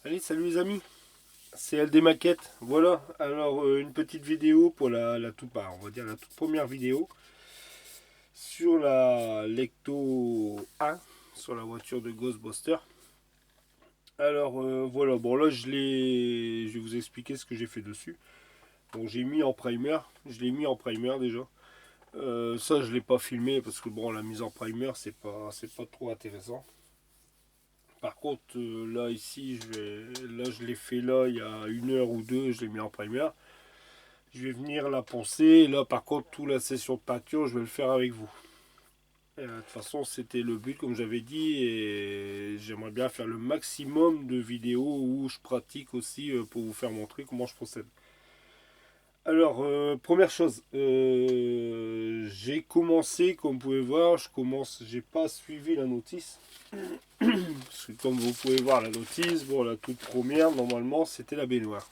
Allez, salut les amis, c'est LD Maquette. Voilà, alors une petite vidéo pour la toute, on va dire la toute première vidéo sur la Lecto 1, sur la voiture de Ghostbuster. Alors voilà, bon là je vais vous expliquer ce que j'ai fait dessus. Bon, j'ai mis en primer, je l'ai mis en primer déjà. Ça je l'ai pas filmé parce que bon, la mise en primer c'est pas trop intéressant. Par contre, là ici, là je l'ai fait là il y a une heure ou deux, je l'ai mis en primer. Je vais venir la poncer. Là, par contre, toute la session de peinture, je vais le faire avec vous. De toute façon, c'était le but, comme j'avais dit, et j'aimerais bien faire le maximum de vidéos où je pratique aussi pour vous faire montrer comment je procède. Alors, première chose, j'ai commencé, comme vous pouvez voir, j'ai pas suivi la notice. Parce que comme vous pouvez voir la notice, bon, la toute première, normalement, c'était la baignoire.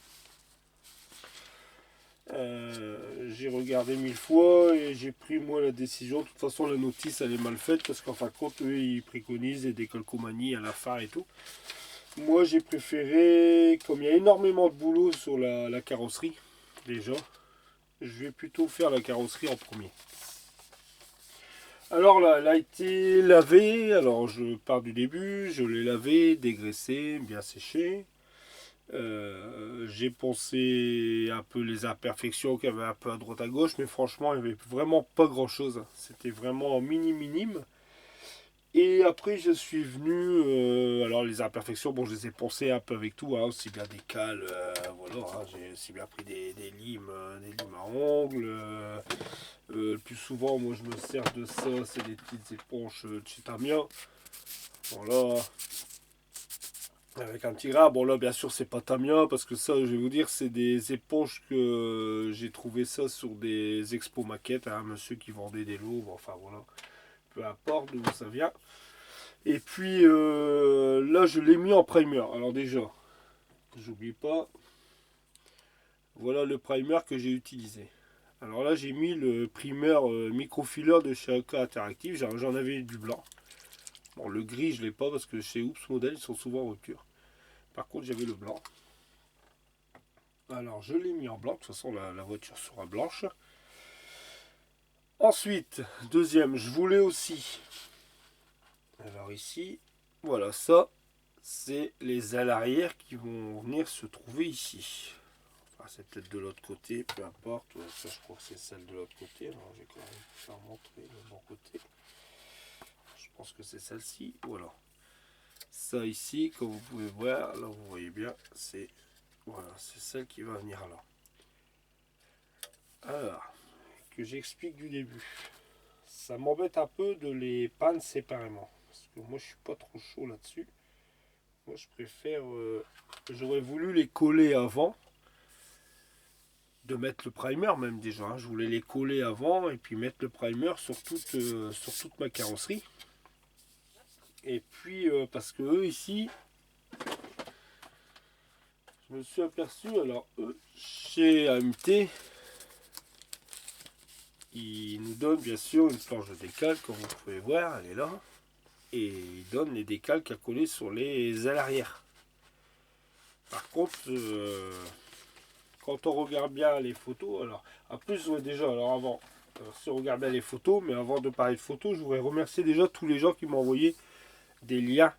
J'ai regardé mille fois et j'ai pris moi la décision. De toute façon, la notice elle est mal faite parce qu'en fin de compte, eux ils préconisent des calcomanies à la fin et tout. Moi j'ai préféré, comme il y a énormément de boulot sur la carrosserie, déjà, je vais plutôt faire la carrosserie en premier. Alors là, elle a été lavée. Alors je pars du début, je l'ai lavée, dégraissée, bien séchée. J'ai pensé un peu les imperfections qu'il y avait un peu à droite à gauche, mais franchement, il n'y avait vraiment pas grand chose. C'était vraiment minime. Et après, je suis venu. Alors, les imperfections, bon, je les ai pensées un peu avec tout, hein, aussi bien des cales, voilà, hein, j'ai aussi bien pris des limes à ongles. Le plus souvent, moi, je me sers de ça, c'est des petites éponges de chez Tamiya. Voilà, avec un petit gras. Bon là bien sûr c'est pas Tamiya parce que ça je vais vous dire c'est des éponges que j'ai trouvé ça sur des expos maquettes, un monsieur qui vendait des lots, bon, enfin voilà, peu importe d'où ça vient. Et puis là je l'ai mis en primer. Alors déjà, j'oublie pas, voilà le primer que j'ai utilisé. Alors là j'ai mis le primer microfiler de chez AK Interactive, j'en avais du blanc. Bon le gris je l'ai pas parce que chez Oops Model ils sont souvent en rupture. Par contre j'avais le blanc. Alors je l'ai mis en blanc, de toute façon la voiture sera blanche. Ensuite, deuxième, je voulais aussi. Alors ici, voilà ça, c'est les ailes arrière qui vont venir se trouver ici. Enfin, c'est peut-être de l'autre côté, peu importe. Ça je crois que c'est celle de l'autre côté. Alors je vais quand même faire montrer le bon côté. Je pense que c'est celle-ci. Voilà. Ça ici, comme vous pouvez voir, là vous voyez bien, c'est voilà, c'est celle qui va venir là. Alors, que j'explique du début. Ça m'embête un peu de les peindre séparément. Parce que moi je suis pas trop chaud là-dessus. Moi je préfère. J'aurais voulu les coller avant. De mettre le primer même déjà. Hein. Je voulais les coller avant et puis mettre le primer sur toute ma carrosserie. Et puis parce que eux ici, je me suis aperçu, alors eux, chez AMT, ils nous donnent bien sûr une planche de décalque, comme vous pouvez voir, elle est là. Et ils donnent les décalques à coller sur les ailes arrière. Par contre, quand on regarde bien les photos, alors, en plus, ouais, déjà, alors avant, si on regarde bien les photos, mais avant de parler de photos, je voudrais remercier déjà tous les gens qui m'ont envoyé des liens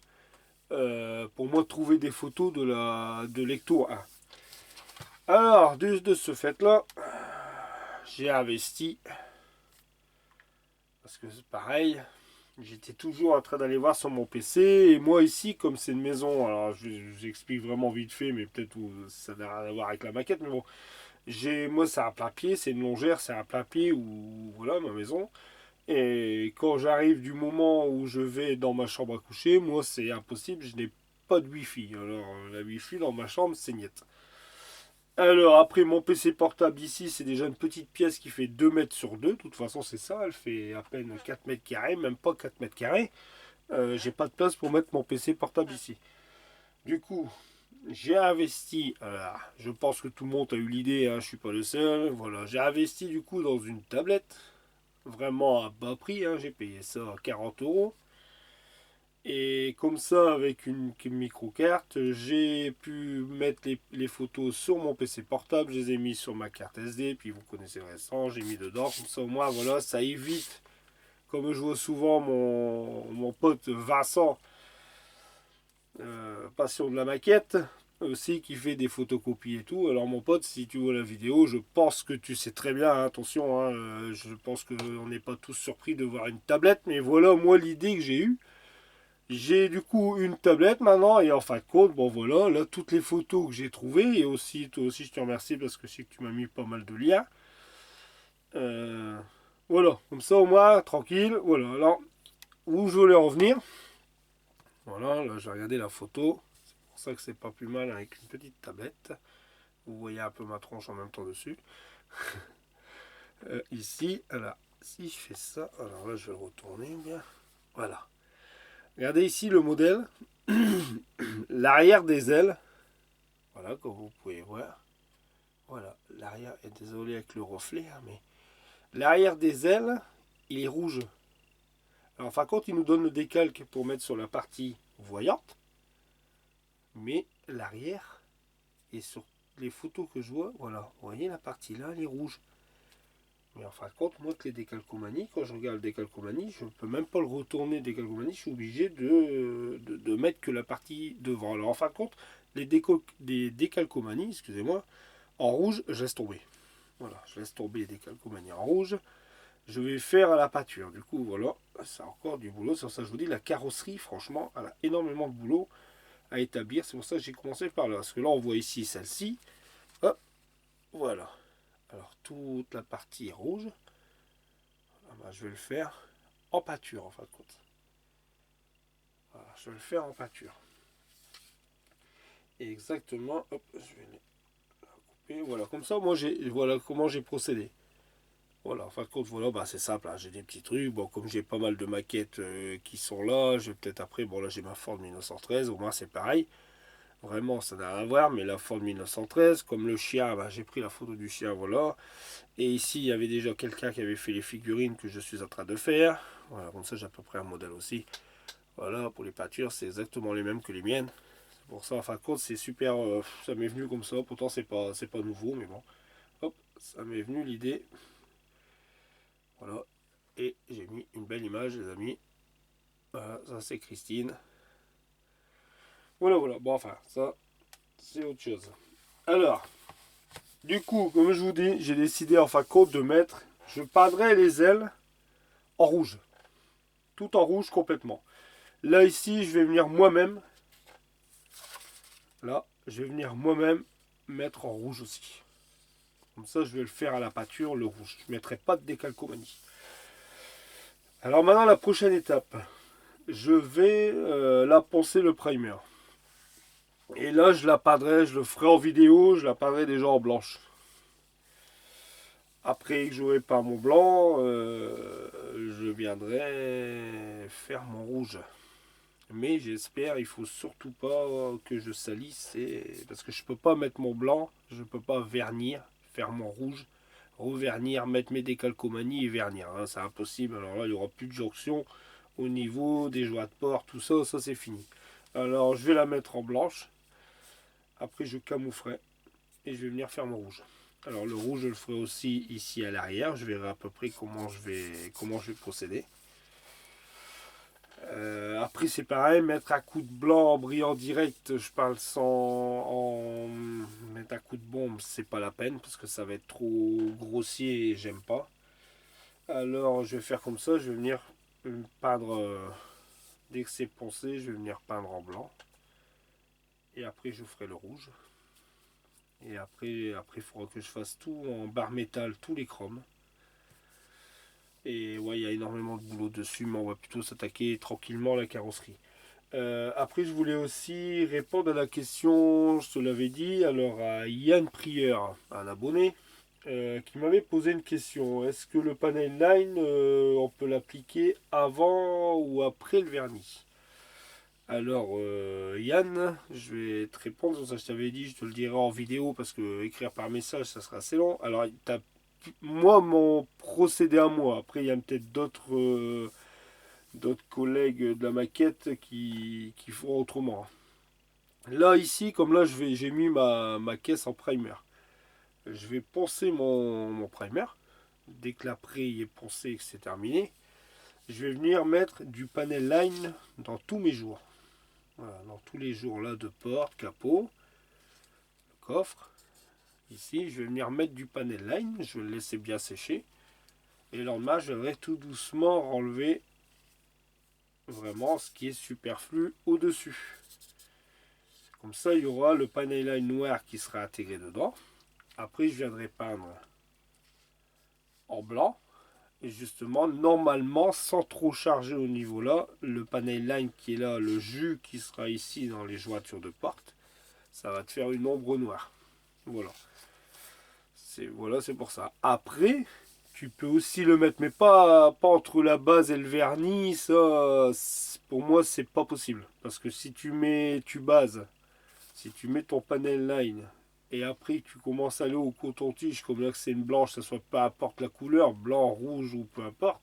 pour moi trouver des photos de Lecto 1. Alors, de ce fait-là, j'ai investi, parce que c'est pareil, j'étais toujours en train d'aller voir sur mon PC, et moi ici, comme c'est une maison, alors je vous explique vraiment vite fait, mais peut-être ça n'a rien à voir avec la maquette, mais bon, moi c'est un plein pied, c'est une longère, c'est un plein pied où voilà ma maison. Et quand j'arrive du moment où je vais dans ma chambre à coucher, moi c'est impossible, je n'ai pas de wifi. Alors la wifi dans ma chambre c'est niette. Alors après mon PC portable ici c'est déjà une petite pièce qui fait 2 mètres sur 2. De toute façon c'est ça, elle fait à peine 4 mètres carrés, même pas 4 mètres carrés. J'ai pas de place pour mettre mon PC portable ici. Du coup, j'ai investi, je pense que tout le monde a eu l'idée, hein, je suis pas le seul. Voilà, j'ai investi du coup dans une tablette, vraiment à bas prix, hein, j'ai payé ça à 40 euros. Et comme ça, avec une micro-carte, j'ai pu mettre les photos sur mon PC portable, je les ai mis sur ma carte SD, puis vous connaissez le restant, j'ai mis dedans, comme ça au moins, voilà, ça évite, comme je vois souvent mon pote Vincent, passion de la maquette, aussi, qui fait des photocopies et tout. Alors mon pote, si tu vois la vidéo, je pense que tu sais très bien, hein, attention, hein, je pense qu'on n'est pas tous surpris de voir une tablette, mais voilà, moi, l'idée que j'ai eue. J'ai du coup une tablette maintenant et en fin de compte, bon voilà, là toutes les photos que j'ai trouvées et aussi toi aussi je te remercie parce que je sais que tu m'as mis pas mal de liens. Euh, voilà, comme ça au moins tranquille. Voilà, alors où je voulais en venir, voilà, là j'ai regardé la photo, c'est pour ça que c'est pas plus mal avec une petite tablette. Vous voyez un peu ma tronche en même temps dessus. Ici, alors si je fais ça, alors là je vais le retourner bien. Voilà. Regardez ici le modèle, l'arrière des ailes. Voilà, comme vous pouvez voir. Voilà, l'arrière est désolé avec le reflet, hein, mais l'arrière des ailes, il est rouge. Alors, en fin de compte, il nous donne le décalque pour mettre sur la partie voyante, mais l'arrière, et sur les photos que je vois, voilà, vous voyez la partie là, elle est rouge. Mais en fin de compte, moi, que les décalcomanies, quand je regarde le décalcomanie, je ne peux même pas le retourner décalcomanie, je suis obligé de mettre que la partie devant. Alors, en fin de compte, les décalcomanies, excusez-moi, en rouge, je laisse tomber. Voilà, je laisse tomber les décalcomanies en rouge. Je vais faire à la pâture. Du coup, voilà, c'est encore du boulot. C'est pour ça que je vous dis, la carrosserie, franchement, elle a énormément de boulot à établir. C'est pour ça que j'ai commencé par là. Parce que là, on voit ici celle-ci. Hop, voilà. Alors, toute la partie est rouge. Ah ben, je vais le faire en pâture, en fin de compte. Voilà, je vais le faire en pâture. Et exactement, hop, je vais les couper. Voilà, comme ça, moi, voilà comment j'ai procédé. Voilà, en fin de compte, voilà, bah, c'est simple, hein, j'ai des petits trucs. Bon, comme j'ai pas mal de maquettes qui sont là, je vais peut-être après, bon là j'ai ma Ford 1913, au moins c'est pareil. Vraiment, ça n'a rien à voir, mais la Ford 1913, comme le chien, bah, j'ai pris la photo du chien, voilà. Et ici, il y avait déjà quelqu'un qui avait fait les figurines que je suis en train de faire. Voilà, comme ça j'ai à peu près un modèle aussi. Voilà, pour les peintures, c'est exactement les mêmes que les miennes. C'est pour ça, en fin de compte, c'est super, ça m'est venu comme ça. Pourtant, c'est pas nouveau, mais bon. Hop, ça m'est venu l'idée. Voilà. Et j'ai mis une belle image, les amis. Voilà, ça c'est Christine. Voilà, voilà. Bon, enfin, ça, c'est autre chose. Alors, du coup, comme je vous dis, j'ai décidé en fin de compte de mettre, je peindrai les ailes en rouge. Tout en rouge complètement. Là, ici, je vais venir moi-même. Là, je vais venir moi-même mettre en rouge aussi. Comme ça, je vais le faire à la pâture, le rouge. Je ne mettrai pas de décalcomanie. Alors maintenant, la prochaine étape. Je vais là poncer le primer. Et là, je la peindrai, je le ferai en vidéo, je la peindrai déjà en blanche. Après que j'aurai peint mon blanc, je viendrai faire mon rouge. Mais j'espère, il faut surtout pas que je salisse, parce que je peux pas mettre mon blanc, je peux pas vernir, faire mon rouge, revernir, mettre mes décalcomanies et vernir. Hein, c'est impossible. Alors là, il n'y aura plus de jonction au niveau des joies de port, tout ça, ça c'est fini. Alors je vais la mettre en blanche. Après, je camouflerai et je vais venir faire mon rouge. Alors le rouge, je le ferai aussi ici à l'arrière. Je verrai à peu près comment je vais procéder. Après, c'est pareil, mettre un coup de blanc en brillant direct, je parle sans mettre un coup de bombe, c'est pas la peine parce que ça va être trop grossier et j'aime pas. Alors, je vais faire comme ça, je vais venir peindre dès que c'est poncé, je vais venir peindre en blanc. Et après, je ferai le rouge. Et après, il faudra que je fasse tout en barre métal, tous les chromes. Et ouais, il y a énormément de boulot dessus, mais on va plutôt s'attaquer tranquillement à la carrosserie. Après, je voulais aussi répondre à la question, je te l'avais dit, alors à Yann Prieur, un abonné, qui m'avait posé une question. Est-ce que le panel line, on peut l'appliquer avant ou après le vernis? Alors, Yann, je vais te répondre, ça je t'avais dit, je te le dirai en vidéo parce que écrire par message, ça sera assez long. Alors, moi, mon procédé à moi, après, il y a peut-être d'autres d'autres collègues de la maquette qui font autrement. Là ici, comme là j'ai mis ma caisse en primer. Je vais poncer mon primer. Dès que l'après est poncé et que c'est terminé, je vais venir mettre du panel line dans tous mes jours. Voilà, dans tous les jours là de porte, capot, coffre. Ici, je vais venir mettre du panel line, je vais le laisser bien sécher. Et le lendemain, je vais tout doucement enlever vraiment ce qui est superflu au-dessus. Comme ça, il y aura le panel line noir qui sera intégré dedans. Après, je viendrai peindre en blanc. Et justement, normalement, sans trop charger au niveau là, le panel line qui est là, le jus qui sera ici dans les jointures de porte, ça va te faire une ombre noire. Voilà. C'est pour ça. Après, tu peux aussi le mettre, mais pas entre la base et le vernis. Ça, pour moi, c'est pas possible. Parce que si tu bases, si tu mets ton panel line et après tu commences à aller au coton-tige, comme là que c'est une blanche, ça soit peu importe la couleur, blanc, rouge ou peu importe,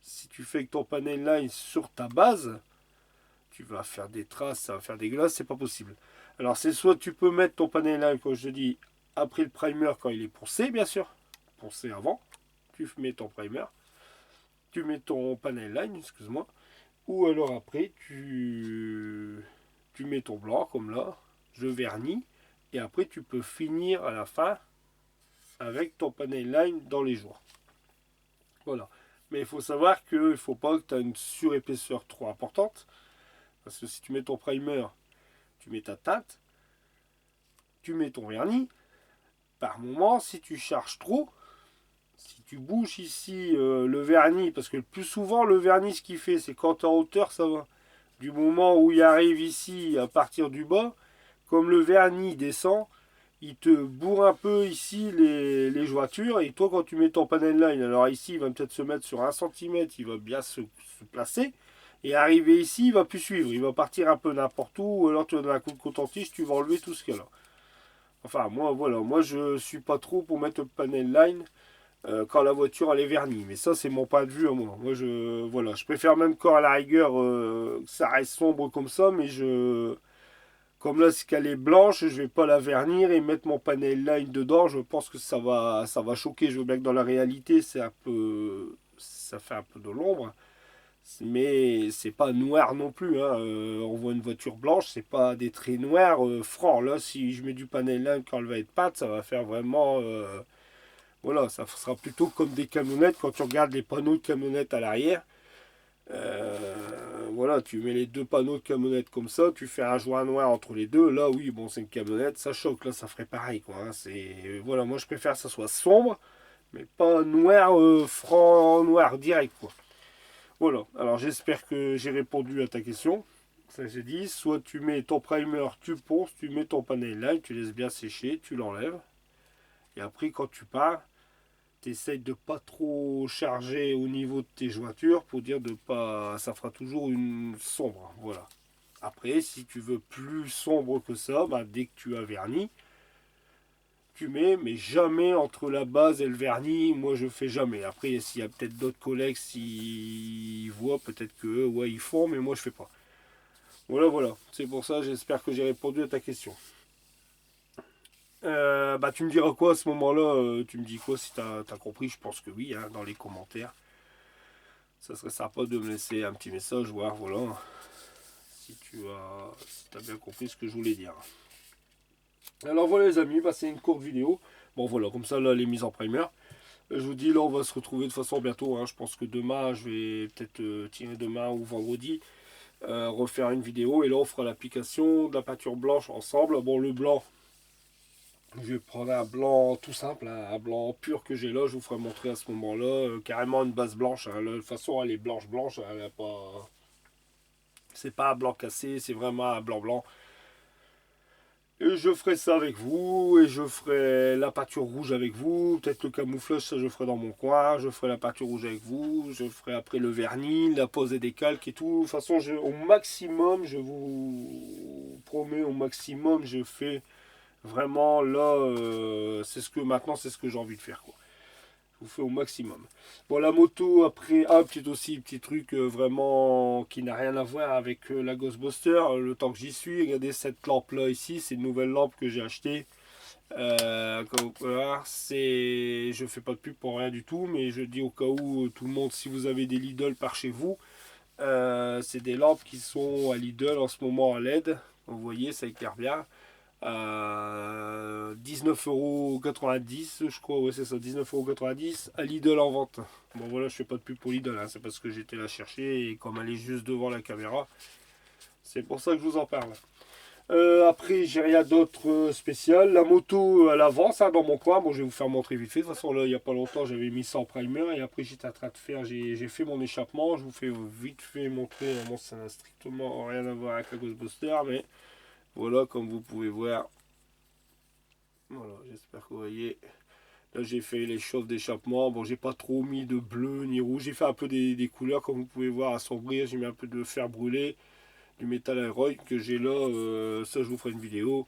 si tu fais que ton panel line sur ta base, tu vas faire des traces, ça va faire des glaces, c'est pas possible. Alors c'est soit tu peux mettre ton panel line, comme je dis, après le primer quand il est poncé, bien sûr, poncé avant, tu mets ton primer, tu mets ton panel line, excuse-moi, ou alors après tu mets ton blanc comme là, je vernis, et après tu peux finir à la fin avec ton panel line dans les jours. Voilà. Mais il faut savoir qu'il ne faut pas que tu aies une surépaisseur trop importante. Parce que si tu mets ton primer, tu mets ta teinte, tu mets ton vernis. Par moment, si tu charges trop, si tu bouges ici le vernis, parce que le plus souvent le vernis ce qu'il fait, c'est quand tu es en hauteur, ça va. Du moment où il arrive ici, à partir du bas, comme le vernis descend, il te bourre un peu ici les jointures. Et toi, quand tu mets ton panel line, alors ici, il va peut-être se mettre sur 1 cm, il va bien se placer. Et arrivé ici, il va plus suivre. Il va partir un peu n'importe où. Ou alors tu vas donner un coup de coton-tige, tu vas enlever tout ce qu'il y a là. Enfin, moi, voilà. Moi, je suis pas trop pour mettre le panel line quand la voiture elle est vernie. Mais ça, c'est mon point de vue à moi. Moi, voilà, je préfère même quand à la rigueur que ça reste sombre comme ça, mais comme là, c'est qu'elle est blanche, je vais pas la vernir et mettre mon panel line dedans. Je pense que ça va choquer. Je veux bien que dans la réalité, ça fait un peu de l'ombre, mais c'est pas noir non plus. Hein. On voit une voiture blanche, c'est pas des traits noirs francs. Là, si je mets du panel line quand elle va être peinte, ça va faire vraiment, voilà, ça sera plutôt comme des camionnettes quand tu regardes les panneaux de camionnettes à l'arrière. Voilà, tu mets les deux panneaux de camionnette comme ça, tu fais un joint noir entre les deux. Là, oui, bon, c'est une camionnette, ça choque. Là, ça ferait pareil, quoi. Hein. Voilà, moi, je préfère que ça soit sombre, mais pas noir, franc, noir direct, quoi. Voilà. Alors, j'espère que j'ai répondu à ta question. Ça, j'ai dit, soit tu mets ton primer, tu ponces, tu mets ton panel line, tu laisses bien sécher, tu l'enlèves. Et après, quand tu pars, tu essayes de pas trop charger au niveau de tes jointures pour dire de pas. Ça fera toujours une sombre. Voilà. Après, si tu veux plus sombre que ça, bah, dès que tu as verni, tu mets, mais jamais entre la base et le vernis. Moi, je fais jamais. Après, s'il y a peut-être d'autres collègues, s'ils voient, peut-être que ouais, ils font, mais moi, je fais pas. Voilà, voilà. C'est pour ça, j'espère que j'ai répondu à ta question. Bah, tu me diras quoi à ce moment-là tu me dis quoi si tu as compris. Je pense que oui, hein, dans les commentaires. Ça serait sympa de me laisser un petit message, voir, voilà, si as bien compris ce que je voulais dire. Alors voilà les amis, bah, c'est une courte vidéo. Bon voilà, comme ça là, les mises en primer. Je vous dis, là, on va se retrouver de toute façon bientôt. Hein. Je pense que demain, je vais peut-être tirer demain ou vendredi, refaire une vidéo. Et là, on fera l'application de la peinture blanche ensemble. Bon, le blanc, je vais prendre un blanc tout simple, hein, un blanc pur que j'ai là. Je vous ferai montrer à ce moment-là. Carrément une base blanche. Hein. De toute façon, elle est blanche, blanche. Elle n'a pas... C'est pas un blanc cassé, c'est vraiment un blanc blanc. Et je ferai ça avec vous, et je ferai la peinture rouge avec vous, peut-être le camouflage, ça je ferai dans mon coin, je ferai la peinture rouge avec vous, je ferai après le vernis, la pose des décalques et tout. De toute façon, au maximum, je vous promets, au maximum, je fais vraiment là, c'est ce que j'ai envie de faire, quoi. Je vous fais au maximum. Bon, la moto, après, petit truc vraiment qui n'a rien à voir avec la Ghostbuster. Le temps que j'y suis, regardez cette lampe là ici, c'est une nouvelle lampe que j'ai achetée. Comme vous pouvez voir, je fais pas de pub pour rien du tout, mais je dis au cas où tout le monde, si vous avez des Lidl par chez vous, c'est des lampes qui sont à Lidl en ce moment à LED. Vous voyez, ça éclaire bien. 19,90 €, je crois, ouais c'est ça, 19,90 € à Lidl en vente. Bon voilà, je fais pas de pub pour Lidl, hein, c'est parce que j'étais la chercher et comme elle est juste devant la caméra, c'est pour ça que je vous en parle. Après, j'ai rien d'autre spécial. La moto à l'avant, ça dans mon coin. Bon, je vais vous faire montrer vite fait. De toute façon, là, il n'y a pas longtemps, j'avais mis ça en primer. Et après, j'étais en train de faire, j'ai fait mon échappement. Je vous fais vite fait montrer. Bon, ça n'a strictement rien à voir avec la Ghostbuster. Mais voilà, comme vous pouvez voir. Voilà, j'espère que vous voyez. Là, j'ai fait les chauffe d'échappement. Bon, j'ai pas trop mis de bleu ni rouge. J'ai fait un peu des couleurs, comme vous pouvez voir, assombrir. J'ai mis un peu de fer brûlé, du métal alloy que j'ai là. Ça, je vous ferai une vidéo.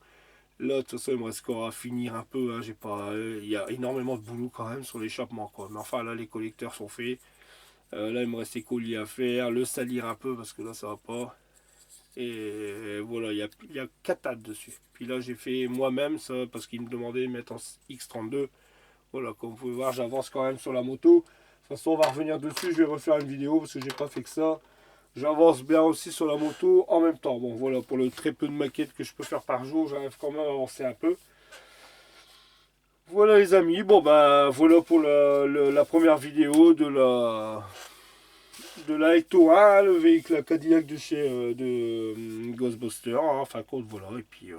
Là, de toute façon, il me reste encore à finir un peu. Hein. J'ai pas, il y a énormément de boulot quand même sur l'échappement, quoi. Mais enfin, là, les collecteurs sont faits. Là, il me reste les colliers à faire, le salir un peu parce que là, ça va pas. Et voilà, il y a 4 tables dessus. Puis là, j'ai fait moi-même ça parce qu'il me demandait de mettre en X32. Voilà, comme vous pouvez voir, j'avance quand même sur la moto. De toute façon, on va revenir dessus. Je vais refaire une vidéo parce que j'ai pas fait que ça. J'avance bien aussi sur la moto en même temps. Bon, voilà, pour le très peu de maquettes que je peux faire par jour, j'arrive quand même à avancer un peu. Voilà les amis, bon bah voilà pour la première vidéo de la Ecto 1, le véhicule la Cadillac de chez Ghostbuster, hein. Enfin compte voilà, et puis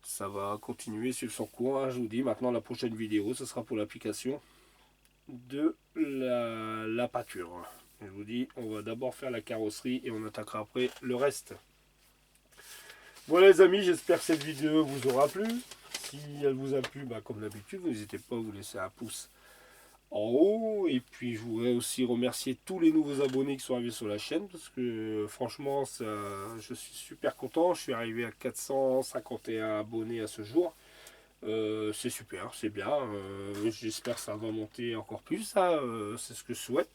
ça va continuer sur son cours, hein, je vous dis. Maintenant la prochaine vidéo, ce sera pour l'application de la pâture. Je vous dis, on va d'abord faire la carrosserie et on attaquera après le reste. Voilà les amis, j'espère que cette vidéo vous aura plu. Si elle vous a plu, bah, comme d'habitude, n'hésitez pas à vous laisser un pouce en haut. Et puis je voudrais aussi remercier tous les nouveaux abonnés qui sont arrivés sur la chaîne. Parce que franchement, je suis super content. Je suis arrivé à 451 abonnés à ce jour. C'est super, c'est bien. J'espère que ça va monter encore plus. C'est ce que je souhaite.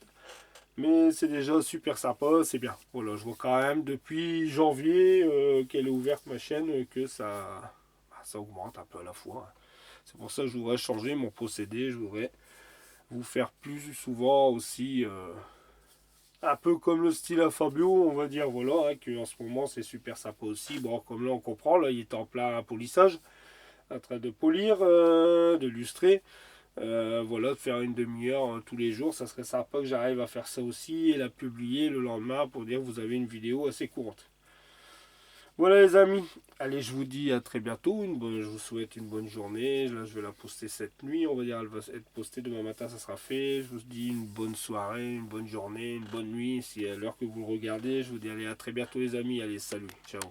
Mais c'est déjà super sympa, c'est bien. Voilà, je vois quand même depuis janvier qu'elle est ouverte ma chaîne que ça augmente un peu à la fois. C'est pour ça que je voudrais changer mon procédé. Je voudrais vous faire plus souvent aussi un peu comme le style à Fabio, on va dire. Voilà, hein, que en ce moment c'est super sympa aussi. Bon, comme là on comprend, là il est en plein polissage, en train de polir, de lustrer. Voilà, de faire une demi-heure tous les jours, ça serait sympa que j'arrive à faire ça aussi et la publier le lendemain pour dire que vous avez une vidéo assez courte. Voilà les amis, allez je vous dis à très bientôt, je vous souhaite une bonne journée. Là je vais la poster cette nuit, on va dire elle va être postée demain matin, ça sera fait. Je vous dis une bonne soirée, une bonne journée, une bonne nuit, si à l'heure que vous le regardez. Je vous dis allez à très bientôt les amis, allez salut, ciao.